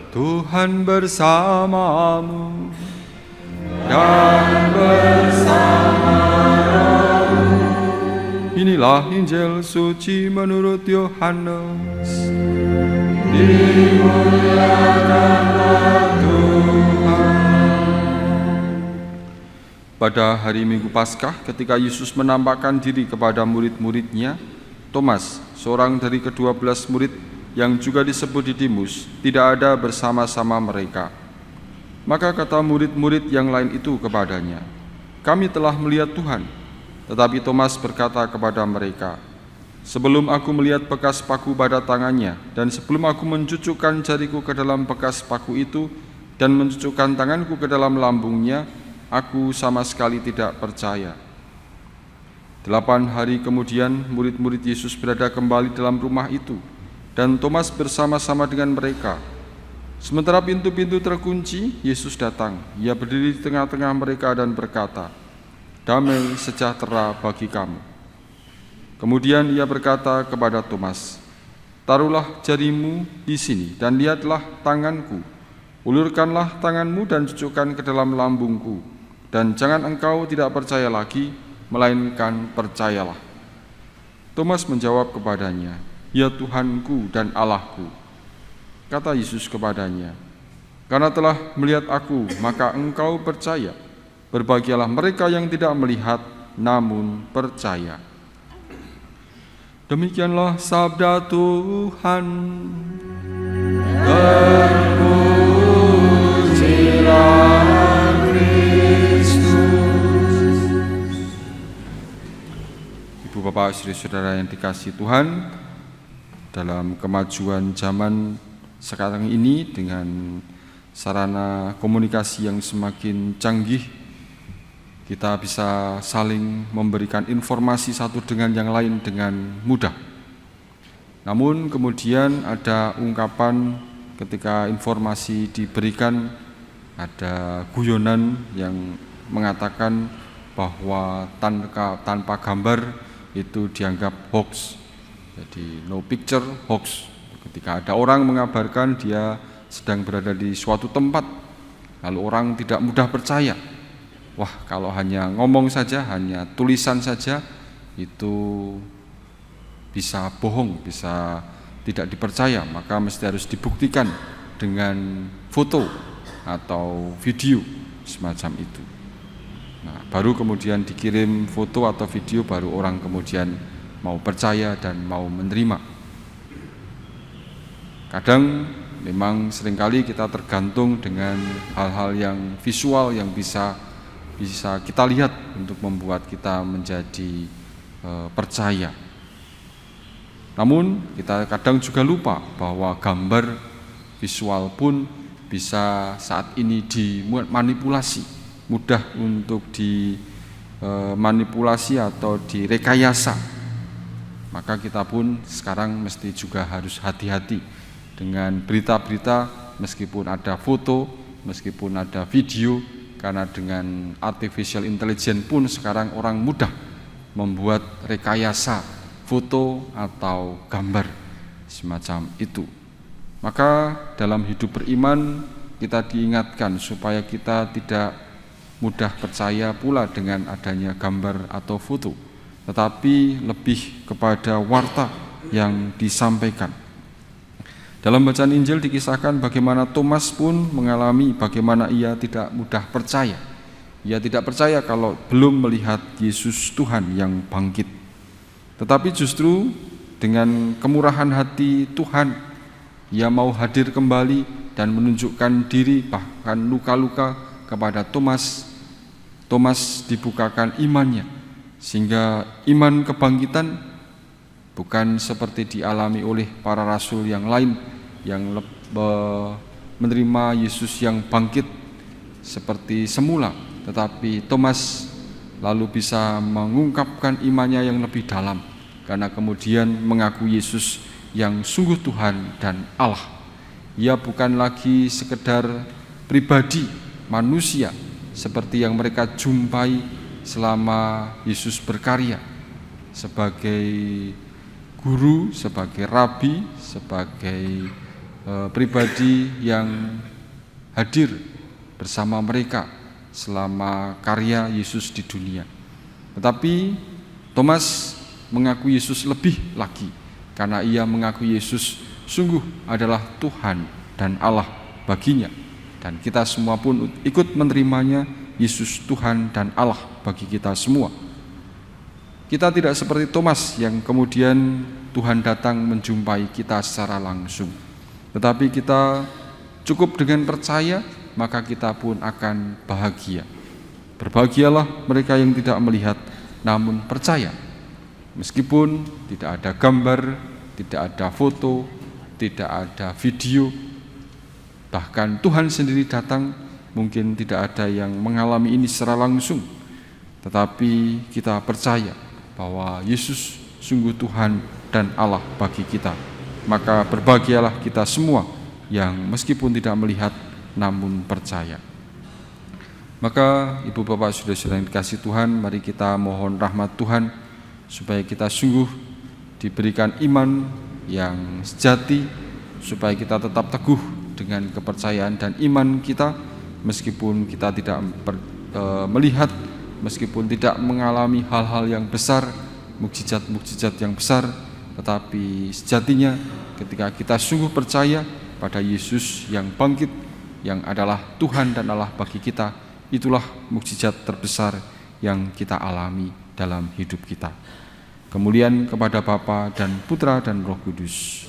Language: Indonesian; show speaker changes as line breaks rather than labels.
Tuhan bersamamu dan bersama rohmu. Inilah Injil suci menurut Yohanes. Dimuliakanlah Tuhan. Pada hari Minggu Paskah, ketika Yesus menampakkan diri kepada murid-muridnya, Thomas, seorang dari ke-12 murid yang juga disebut Didimus, tidak ada bersama-sama mereka. Maka kata murid-murid yang lain itu kepadanya, "Kami telah melihat Tuhan." Tetapi Thomas berkata kepada mereka, "Sebelum aku melihat bekas paku pada tangannya, dan sebelum aku mencucukkan jariku ke dalam bekas paku itu, dan mencucukkan tanganku ke dalam lambungnya, aku sama sekali tidak percaya." 8 hari kemudian, murid-murid Yesus berada kembali dalam rumah itu, dan Thomas bersama-sama dengan mereka. Sementara pintu-pintu terkunci, Yesus datang. Ia berdiri di tengah-tengah mereka dan berkata, "Damai sejahtera bagi kamu." Kemudian ia berkata kepada Thomas, "Taruhlah jarimu di sini dan lihatlah tanganku. Ulurkanlah tanganmu dan cucukkan ke dalam lambungku. Dan jangan engkau tidak percaya lagi, melainkan percayalah." Thomas menjawab kepadanya, "Ya Tuhanku dan Allahku." Kata Yesus kepadanya, "Karena telah melihat aku, maka engkau percaya. Berbahagialah mereka yang tidak melihat, namun percaya." Demikianlah sabda Tuhan. Terpujilah Kristus. Ibu bapak saudara-saudara yang dikasihi Tuhan, dalam kemajuan zaman sekarang ini dengan sarana komunikasi yang semakin canggih, kita bisa saling memberikan informasi satu dengan yang lain dengan mudah. Namun kemudian ada ungkapan ketika informasi diberikan, ada guyonan yang mengatakan bahwa tanpa gambar itu dianggap hoax. Jadi no picture hoax. Ketika ada orang mengabarkan dia sedang berada di suatu tempat, lalu orang tidak mudah percaya. Wah, kalau hanya ngomong saja, hanya tulisan saja, itu bisa bohong, bisa tidak dipercaya, maka mesti harus dibuktikan dengan foto atau video semacam itu. Nah, baru kemudian dikirim foto atau video, baru orang kemudian mau percaya dan mau menerima. Kadang memang seringkali kita tergantung dengan hal-hal yang visual yang bisa kita lihat untuk membuat kita menjadi percaya. Namun kita kadang juga lupa bahwa gambar visual pun bisa saat ini dimanipulasi, mudah untuk dimanipulasi atau direkayasa. Maka kita pun sekarang mesti juga harus hati-hati dengan berita-berita, meskipun ada foto, meskipun ada video, karena dengan artificial intelligence pun sekarang orang mudah membuat rekayasa foto atau gambar semacam itu. Maka dalam hidup beriman kita diingatkan supaya kita tidak mudah percaya pula dengan adanya gambar atau foto, tetapi lebih kepada warta yang disampaikan. Dalam bacaan Injil dikisahkan bagaimana Thomas pun mengalami bagaimana ia tidak mudah percaya. Ia tidak percaya kalau belum melihat Yesus Tuhan yang bangkit. Tetapi justru dengan kemurahan hati Tuhan, ia mau hadir kembali dan menunjukkan diri, bahkan luka-luka kepada Thomas. Thomas dibukakan imannya, sehingga iman kebangkitan bukan seperti dialami oleh para rasul yang lain yang menerima Yesus yang bangkit seperti semula, tetapi Thomas lalu bisa mengungkapkan imannya yang lebih dalam karena kemudian mengaku Yesus yang sungguh Tuhan dan Allah. Ia bukan lagi sekedar pribadi manusia seperti yang mereka jumpai selama Yesus berkarya sebagai guru, sebagai rabi, sebagai pribadi yang hadir bersama mereka selama karya Yesus di dunia. Tetapi Thomas mengaku Yesus lebih lagi, karena ia mengaku Yesus sungguh adalah Tuhan dan Allah baginya. Dan kita semua pun ikut menerimanya, Yesus Tuhan dan Allah bagi kita semua. Kita tidak seperti Thomas yang kemudian Tuhan datang menjumpai kita secara langsung. Tetapi kita cukup dengan percaya, maka kita pun akan bahagia. Berbahagialah mereka yang tidak melihat namun percaya. Meskipun tidak ada gambar, tidak ada foto, tidak ada video, bahkan Tuhan sendiri datang, mungkin tidak ada yang mengalami ini secara langsung, tetapi kita percaya bahwa Yesus sungguh Tuhan dan Allah bagi kita. Maka berbahagialah kita semua yang meskipun tidak melihat namun percaya. Maka Ibu Bapak Saudara-saudara yang dikasihi Tuhan, mari kita mohon rahmat Tuhan supaya kita sungguh diberikan iman yang sejati, supaya kita tetap teguh dengan kepercayaan dan iman kita meskipun kita tidak melihat, meskipun tidak mengalami hal-hal yang besar, mukjizat-mukjizat yang besar, tetapi sejatinya ketika kita sungguh percaya pada Yesus yang bangkit, yang adalah Tuhan dan Allah bagi kita, itulah mukjizat terbesar yang kita alami dalam hidup kita. Kemuliaan kepada Bapa dan Putra dan Roh Kudus.